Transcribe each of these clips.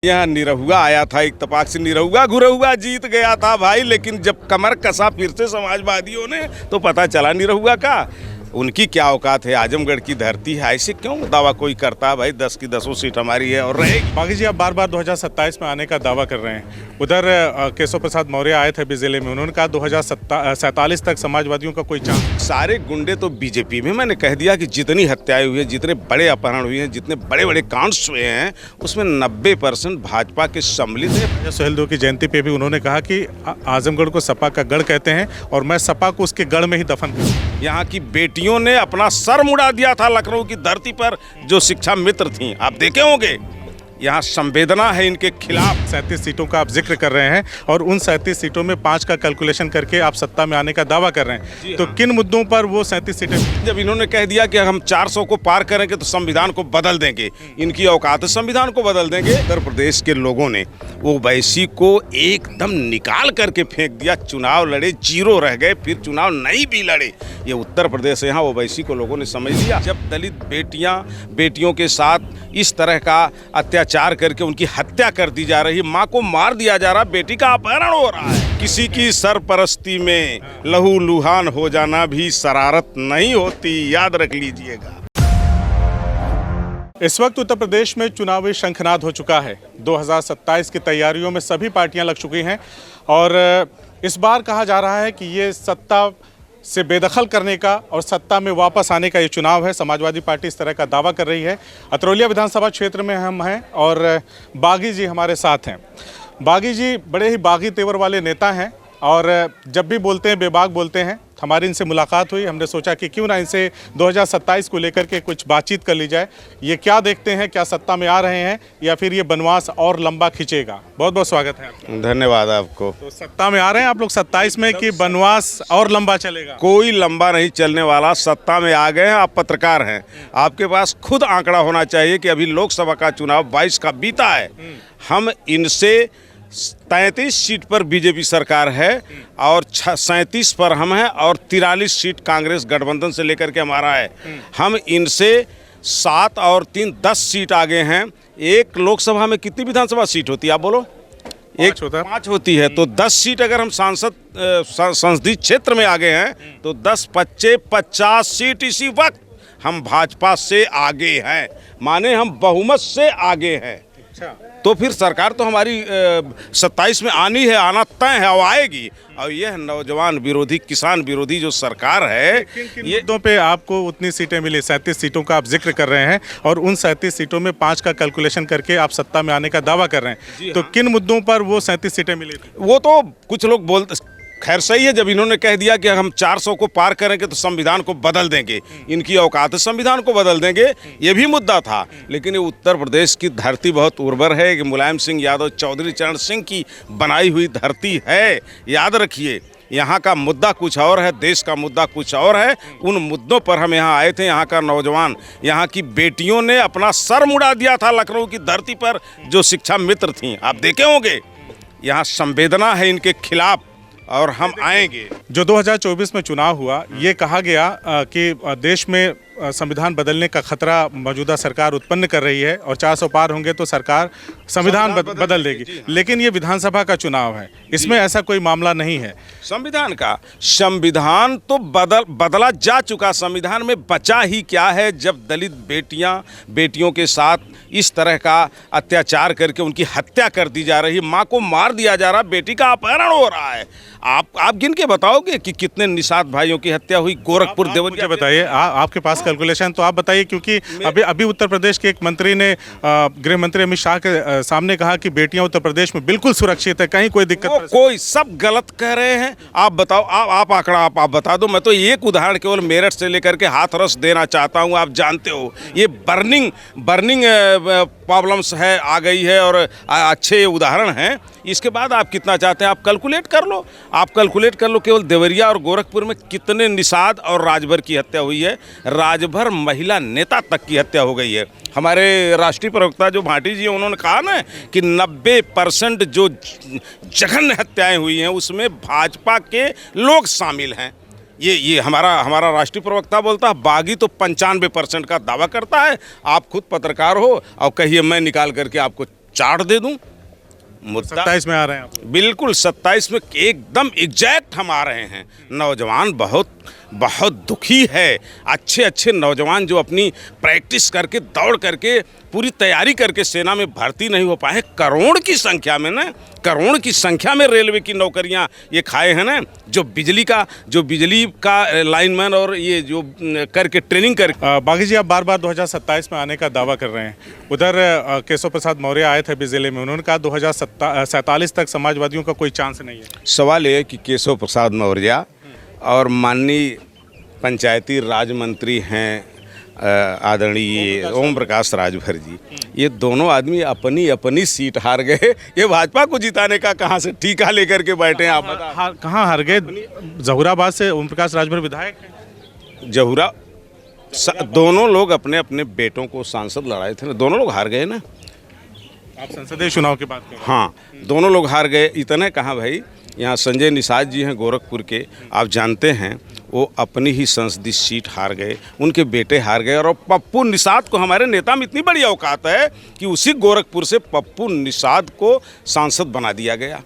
यहाँ निरहुआ आया था, एक तपाक से निरहुआ गुरहुआ जीत गया था भाई, लेकिन जब कमर कसा फिर से समाजवादियों ने तो पता चला निरहुआ का उनकी क्या औकात है। आजमगढ़ की धरती है, ऐसे क्यों दावा कोई करता है भाई? 10 की 10 सीट हमारी है और रहेगी। बागी जी, आप बार बार 2027 में आने का दावा कर रहे हैं। उधर केशव प्रसाद मौर्य आए थे भी जिले में, उन्होंने कहा 2047 तक समाजवादियों का कोई चांस। सारे गुंडे तो बीजेपी में, मैंने कह दिया कि जितनी हत्याएं हुई हैं, जितने बड़े अपहरण हुए हैं, जितने बड़े बड़े कांड्स हुए हैं, उसमें 90% भाजपा के सम्मिलित है। सुहेलदेव की जयंती पे भी उन्होंने कहा कि आजमगढ़ को सपा का गढ़ कहते हैं और मैं सपा को उसके गढ़ में ही दफन करूँ। यहाँ की बेटियों ने अपना सर मुड़ा दिया था लखनऊ की धरती पर, जो शिक्षा मित्र थीं, आप देखे होंगे। यहाँ संवेदना है इनके खिलाफ। 37 सीटों का आप जिक्र कर रहे हैं और उन 37 सीटों में 5 का कैलकुलेशन करके आप सत्ता में आने का दावा कर रहे हैं, तो किन मुद्दों पर वो 37 सीटें? जब इन्होंने कह दिया कि हम 400 को पार करेंगे तो संविधान को बदल देंगे, इनकी औकात संविधान को बदल देंगे। उत्तर प्रदेश के लोगों ने ओवैसी को एकदम निकाल करके फेंक दिया। चुनाव लड़े, जीरो रह गए, फिर चुनाव नहीं भी लड़े। ये उत्तर प्रदेश है, यहाँ ओवैसी को लोगों ने समझ लिया। जब दलित बेटियों के साथ इस तरह का अत्याचार करके उनकी हत्या कर दी जा रही, माँ को मार दिया जा रहा, बेटी का अपहरण हो रहा है, किसी की सरपरस्ती में लहू लुहान हो जाना भी शरारत नहीं होती, याद रख लीजिएगा। इस वक्त उत्तर प्रदेश में चुनावी शंखनाद हो चुका है। 2027 की तैयारियों में सभी पार्टियां लग चुकी हैं और इस बार कहा जा रहा है कि ये सत्ता से बेदखल करने का और सत्ता में वापस आने का ये चुनाव है। समाजवादी पार्टी इस तरह का दावा कर रही है। अतरौलिया विधानसभा क्षेत्र में हम हैं और बागी जी हमारे साथ हैं। बागी जी बड़े ही बागी तेवर वाले नेता हैं और जब भी बोलते हैं बेबाक बोलते हैं। हमारी इनसे मुलाकात हुई, हमने सोचा कि क्यों ना इनसे 2027 को लेकर के कुछ बातचीत कर ली जाए। ये क्या देखते हैं, क्या सत्ता में आ रहे हैं या फिर ये बनवास और लंबा खिंचेगा? बहुत बहुत स्वागत है आपका। धन्यवाद आपको। तो सत्ता में आ रहे हैं आप लोग 27 में कि बनवास और लंबा चलेगा? कोई लंबा नहीं चलने वाला, सत्ता में आ गए हैं। आप पत्रकार हैं, आपके पास खुद आंकड़ा होना चाहिए कि अभी लोकसभा का चुनाव 22 का बीता है। हम इनसे 33 सीट पर बीजेपी सरकार है और 37 पर हम हैं और 43 सीट कांग्रेस गठबंधन से लेकर के हमारा है। हम इनसे 7 और 3 10 सीट आगे हैं। एक लोकसभा में कितनी विधानसभा सीट होती है आप बोलो? 5 होती है, तो 10 सीट अगर हम संसदीय क्षेत्र में आगे हैं तो 10 25 50 सीट इसी वक्त हम भाजपा से आगे हैं, माने हम बहुमत से आगे हैं। तो फिर सरकार तो हमारी 27 में आनी है, आना तय है और आएगी। और यह नौजवान विरोधी, किसान विरोधी जो सरकार है, ये मुद्दों पे आपको उतनी सीटें मिली, 37 सीटों का आप जिक्र कर रहे हैं और उन 37 सीटों में 5 का कैलकुलेशन करके आप सत्ता में आने का दावा कर रहे हैं, तो किन मुद्दों पर वो 37 सीटें मिली थी? वो तो कुछ लोग बोलते, खैर सही है, जब इन्होंने कह दिया कि हम 400 को पार करेंगे तो संविधान को बदल देंगे, इनकी औकात संविधान को बदल देंगे, ये भी मुद्दा था। लेकिन ये उत्तर प्रदेश की धरती बहुत उर्वर है कि मुलायम सिंह यादव, चौधरी चरण सिंह की बनाई हुई धरती है। याद रखिए, यहाँ का मुद्दा कुछ और है, देश का मुद्दा कुछ और है। उन मुद्दों पर हम यहाँ आए थे। यहाँ का नौजवान, यहाँ की बेटियों ने अपना सर मुड़ा दिया था लखनऊ की धरती पर, जो शिक्षा मित्र थीं, आप देखे होंगे। यहाँ संवेदना है इनके खिलाफ और हम आएंगे। जो 2024 में चुनाव हुआ, ये कहा गया कि देश में संविधान बदलने का खतरा मौजूदा सरकार उत्पन्न कर रही है और 400 पार होंगे तो सरकार संविधान बदल देगी। लेकिन ये विधानसभा का चुनाव है, इसमें ऐसा कोई मामला नहीं है। संविधान तो बदला जा चुका। संविधान में बचा ही क्या है जब दलित बेटियों के साथ इस तरह का अत्याचार करके उनकी हत्या कर दी जा रही, माँ को मार दिया जा रहा, बेटी का अपहरण हो रहा है। आप गिन के बताओगे कि कितने निषाद भाइयों की हत्या हुई गोरखपुर, देवरिया? बताइए, आपके पास कैलकुलेशन तो आप बताइए, क्योंकि अभी उत्तर प्रदेश के एक मंत्री ने गृह मंत्री अमित शाह के सामने कहा कि बेटियां उत्तर प्रदेश में बिल्कुल सुरक्षित है, कहीं कोई दिक्कत? कोई, सब गलत कह रहे हैं। आप बताओ, आप आंकड़ा आप बता दो। मैं तो एक उदाहरण केवल मेरठ से लेकर के हाथरस देना चाहता हूं। आप जानते हो ये बर्निंग प्रॉब्लम्स है, आ गई है और अच्छे उदाहरण हैं। इसके बाद आप कितना चाहते हैं आप कैलकुलेट कर लो। आप कैलकुलेट कर लो केवल देवरिया और गोरखपुर में कितने निषाद और राजभर की हत्या हुई है। राजभर महिला नेता तक की हत्या हो गई है। हमारे राष्ट्रीय प्रवक्ता जो भाटी जी हैं, उन्होंने कहा ना कि 90% जो जघन्य हत्याएं हुई हैं उसमें भाजपा के लोग शामिल हैं। ये हमारा राष्ट्रीय प्रवक्ता बोलता है। बागी तो 95% का दावा करता है। आप खुद पत्रकार हो और कहिए मैं निकाल करके आपको चाट दे दूं। मुद्दा 27 में आ रहे हैं आप। बिल्कुल 27 में एकदम एग्जैक्ट हम आ रहे हैं। नौजवान बहुत बहुत दुखी है। अच्छे अच्छे नौजवान जो अपनी प्रैक्टिस करके दौड़ करके पूरी तैयारी करके सेना में भर्ती नहीं हो पाए, करोड़ की संख्या में ना, करोड़ की संख्या में रेलवे की नौकरियां ये खाए हैं ना, जो बिजली का लाइनमैन और ये जो करके ट्रेनिंग कर। बागी जी, आप बार बार 2027 में आने का दावा कर रहे हैं। उधर केशव प्रसाद मौर्य आए थे भी जिले में, उन्होंने कहा 2047 तक समाजवादियों का कोई चांस नहीं है। सवाल ये है कि केशव प्रसाद मौर्य और माननीय पंचायती राज मंत्री हैं आदरणीय ओम प्रकाश राजभर जी, ये दोनों आदमी अपनी अपनी सीट हार गए। ये भाजपा को जिताने का कहाँ से ठीका लेकर के बैठे हैं आप बता। कहाँ हार गए? जहूराबाद से ओम प्रकाश राजभर विधायक हैं। जहूरा दोनों लोग अपने अपने बेटों को सांसद लड़ाए थे ना, दोनों लोग हार गए ना। आप संसदीय चुनाव की बात करें। हाँ, दोनों लोग हार गए। इतने कहाँ भाई, यहाँ संजय निषाद जी हैं गोरखपुर के, आप जानते हैं, वो अपनी ही संसदीय सीट हार गए, उनके बेटे हार गए। और पप्पू निषाद को, हमारे नेता में इतनी बड़ी औकात है कि उसी गोरखपुर से पप्पू निषाद को सांसद बना दिया गया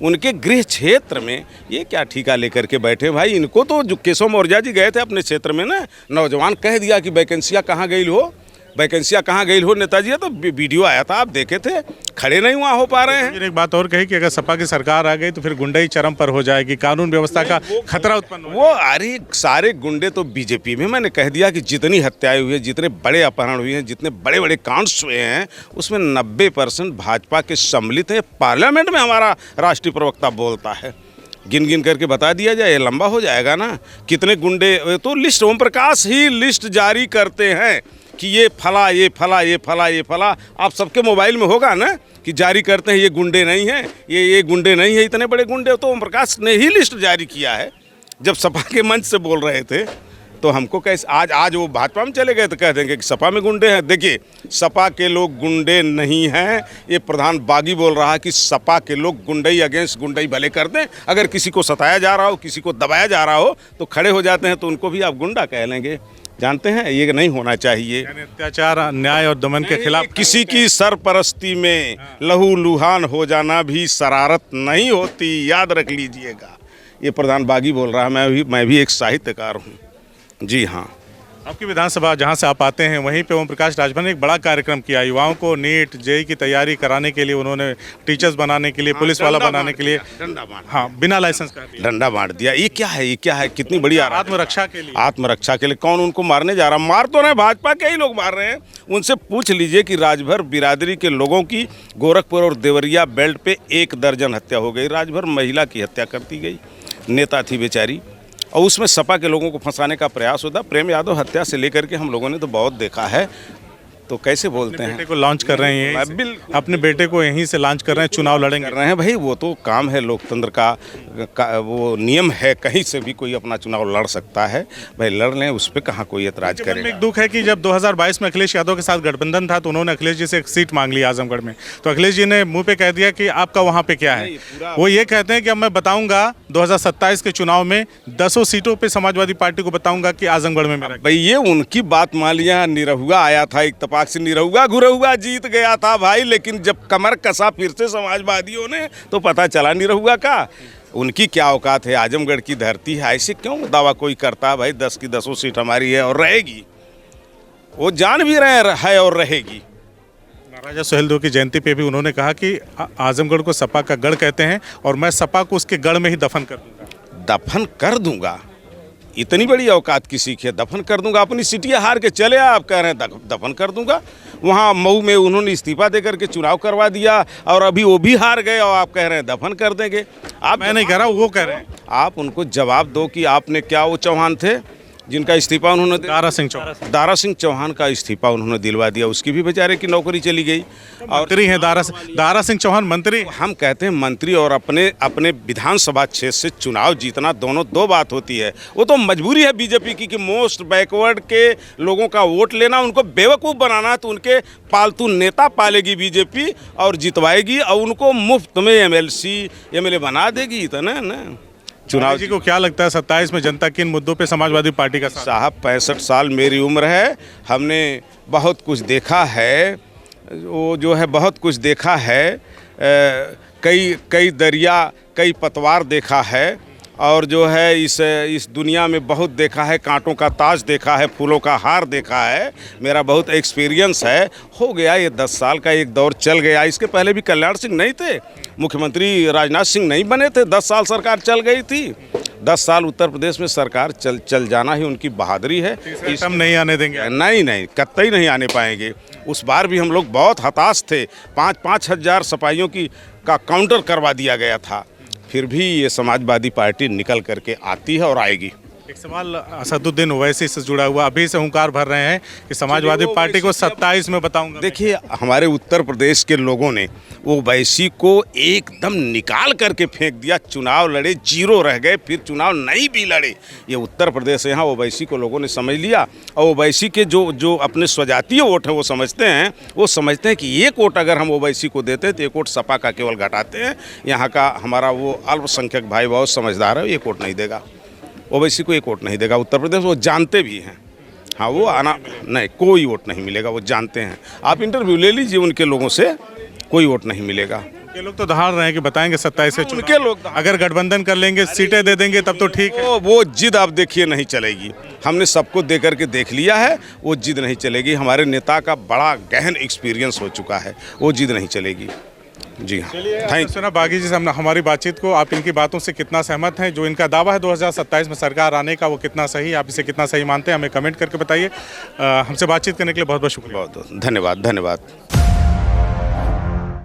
उनके गृह क्षेत्र में। ये क्या ठीका लेकर के बैठे भाई? इनको तो जो केशव मौर्य जी गए थे अपने क्षेत्र में ना, नौजवान कह दिया कि वैकेंसियाँ कहाँ गई हो, वैकेंसियाँ कहाँ गई हो नेताजी। तो वीडियो आया था, आप देखे थे, खड़े नहीं वहाँ हो पा रहे हैं। एक बात और कही कि अगर सपा की सरकार आ गई तो फिर गुंडाई चरम पर हो जाएगी, कानून व्यवस्था का खतरा उत्पन्न हो। वो अरे सारे गुंडे तो बीजेपी में, मैंने कह दिया कि जितनी हत्याएं हुई हैं, जितने बड़े अपहरण हुए हैं, जितने बड़े बड़े कांड्स हुए हैं, उसमें 90% भाजपा के सम्मिलित हैं। पार्लियामेंट में हमारा राष्ट्रीय प्रवक्ता बोलता है, गिन गिन करके बता दिया जाए, ये लंबा हो जाएगा ना। कितने गुंडे, तो लिस्ट ओम प्रकाश ही लिस्ट जारी करते हैं कि ये फला, ये फला, ये फला, ये फला। आप सबके मोबाइल में होगा ना कि जारी करते हैं, ये गुंडे नहीं हैं, ये गुंडे नहीं है, इतने बड़े गुंडे। तो ओम प्रकाश ने ही लिस्ट जारी किया है। जब सपा के मंच से बोल रहे थे तो हमको कैसे आज वो भाजपा में चले गए तो कह देंगे कि सपा में गुंडे हैं। देखिए, सपा के लोग गुंडे नहीं हैं। ये प्रधान बागी बोल रहा है कि सपा के लोग गुंडई अगेंस्ट गुंडई भले कर दें। अगर किसी को सताया जा रहा हो, किसी को दबाया जा रहा हो तो खड़े हो जाते हैं, तो उनको भी आप गुंडा कह लेंगे। जानते हैं ये नहीं होना चाहिए। अत्याचार, अन्याय और दमन के खिलाफ किसी की सरपरस्ती में लहू लुहान हो जाना भी शरारत नहीं होती, याद रख लीजिएगा। ये प्रधान बागी बोल रहा है। मैं भी एक साहित्यकार हूँ। जी हाँ। आपकी विधानसभा जहां से आप आते हैं वहीं पे ओम प्रकाश राजभर ने एक बड़ा कार्यक्रम किया। युवाओं को नीट जेईई की तैयारी कराने के लिए, उन्होंने टीचर्स बनाने के लिए, पुलिस वाला बनाने के लिए हाँ बिना लाइसेंस का डंडा बांट दिया। ये क्या है, ये क्या है? कितनी बड़ी आत्मरक्षा के लिए। आत्मरक्षा के लिए कौन उनको मारने जा रहा? मार तो रहे, भाजपा के ही लोग मार रहे हैं। उनसे पूछ लीजिए कि राजभर बिरादरी के लोगों की गोरखपुर और देवरिया बेल्ट पे 1 दर्जन हत्या हो गई। राजभर महिला की हत्या कर दी गई, नेता थी बेचारी, और उसमें सपा के लोगों को फंसाने का प्रयास होता। प्रेम यादव हत्या से लेकर के हम लोगों ने तो बहुत देखा है। तो कैसे बोलते हैं? बेटे को लॉन्च कर रहे हैं, बिल्कुल अपने बेटे को यहीं से लॉन्च कर रहे हैं, चुनाव लड़ेंगे कर रहे हैं भाई। वो तो काम है लोकतंत्र का वो नियम है, कहीं से भी कोई अपना चुनाव लड़ सकता है भाई, लड़ लें, उस पर कहाँ कोई ऐतराज करे। एक दुख है कि जब 2022 में अखिलेश यादव के साथ गठबंधन था तो उन्होंने अखिलेश जी से एक सीट मांग ली आजमगढ़ में, तो अखिलेश जी ने मुंह पे कह दिया कि आपका वहाँ पे क्या है। वो ये कहते हैं कि अब मैं बताऊंगा 2027 के चुनाव में 10 सीटों पर समाजवादी पार्टी को बताऊंगा कि आजमगढ़ में मेरा। भाई ये उनकी बात मान लिया। निरहुआ आया था इत्तेफाक से, निरहुआ घुरहुआ जीत गया था भाई, लेकिन जब कमर कसा फिर से समाजवादियों ने तो पता चला निरहुआ का। उनकी क्या औकात है, आजमगढ़ की धरती है, ऐसे क्यों दावा कोई करता है भाई 10 की 10 सीट हमारी है और रहेगी। वो जान भी रहे है और रहेगी। महाराजा सुहेलदेव की जयंती पे भी उन्होंने कहा कि आजमगढ़ को सपा का गढ़ कहते हैं और मैं सपा को उसके गढ़ में ही दफन कर दूंगा। दफन कर दूंगा? इतनी बड़ी औकात किसी की है? दफन कर दूंगा? अपनी सीटियाँ हार के चले आप कह रहे हैं दफन कर दूंगा। वहाँ मऊ में उन्होंने इस्तीफा दे करके चुनाव करवा दिया और अभी वो भी हार गए और आप कह रहे हैं दफन कर देंगे। आप, मैं नहीं कह रहा, वो कह रहे हैं। आप उनको जवाब दो कि आपने क्या, वो चौहान थे जिनका इस्तीफा उन्होंने, दारा सिंह चौहान का इस्तीफा उन्होंने दिलवा दिया, उसकी भी बेचारे की नौकरी चली गई। और मंत्री हैं दारा सिंह चौहान मंत्री। हम कहते हैं मंत्री और अपने विधानसभा क्षेत्र से चुनाव जीतना दोनों दो बात होती है। वो तो मजबूरी है बीजेपी की कि मोस्ट बैकवर्ड के लोगों का वोट लेना, उनको बेवकूफ़ बनाना, तो उनके पालतू नेता पालेगी बीजेपी और जितवाएगी और उनको मुफ्त में एमएलए बना देगी। इतना ना चुनाव जी को क्या लगता है 27 में जनता किन मुद्दों पे समाजवादी पार्टी का साथ? साहब 65 साल मेरी उम्र है, हमने बहुत कुछ देखा है। वो जो है बहुत कुछ देखा है, कई दरिया कई पतवार देखा है, और जो है इस दुनिया में बहुत देखा है, कांटों का ताज देखा है, फूलों का हार देखा है। मेरा बहुत एक्सपीरियंस है। हो गया ये 10 साल का एक दौर चल गया। इसके पहले भी कल्याण सिंह नहीं थे, मुख्यमंत्री राजनाथ सिंह नहीं बने थे, 10 साल सरकार चल गई थी। 10 साल उत्तर प्रदेश में सरकार चल जाना ही उनकी बहादुरी है। हम नहीं आने देंगे। नहीं, कतई नहीं आने पाएंगे। उस बार भी हम लोग बहुत हताश थे, 5-5 हज़ार सिपाहियों का काउंटर करवा दिया गया था। फिर भी ये समाजवादी पार्टी निकल करके आती है और आएगी। एक सवाल असदुद्दीन ओवैसी से जुड़ा हुआ, अभी से हुंकार भर रहे हैं कि समाजवादी पार्टी को 27 में बताऊंगा। देखिए, हमारे उत्तर प्रदेश के लोगों ने ओवैसी को एकदम निकाल करके फेंक दिया। चुनाव लड़े, 0 रह गए, फिर चुनाव नहीं भी लड़े। ये उत्तर प्रदेश है, यहाँ ओवैसी को लोगों ने समझ लिया। और ओवैसी के जो अपने स्वजातीय वोट है वो समझते हैं कि एक वोट अगर हम ओवैसी को देते तो एक वोट सपा का केवल घटाते हैं। यहाँ का हमारा वो अल्पसंख्यक भाई बहुत समझदार है, एक वोट नहीं देगा ओवैसी को, एक वोट नहीं देगा उत्तर प्रदेश। वो जानते भी हैं। हाँ, वो आना नहीं, कोई वोट नहीं मिलेगा, वो जानते हैं। आप इंटरव्यू ले लीजिए उनके लोगों से, कोई वोट नहीं मिलेगा। ये लोग तो दहाड़ रहे हैं कि बताएंगे 27 से उनके लोग अगर गठबंधन कर लेंगे, सीटें दे देंगे तब तो ठीक है। वो जिद आप देखिए नहीं चलेगी। हमने सबको दे करके देख लिया है, वो जिद नहीं चलेगी। हमारे नेता का बड़ा गहन एक्सपीरियंस हो चुका है, वो जिद नहीं चलेगी। जी हाँ, थैंक सुना बागी जी से हमारी बातचीत को। आप इनकी बातों से कितना सहमत हैं? जो इनका दावा है 2027 में सरकार आने का, वो कितना सही, आप इसे कितना सही मानते हैं? हमें कमेंट करके बताइए। हमसे बातचीत करने के लिए बहुत बहुत शुक्रिया। बहुत धन्यवाद।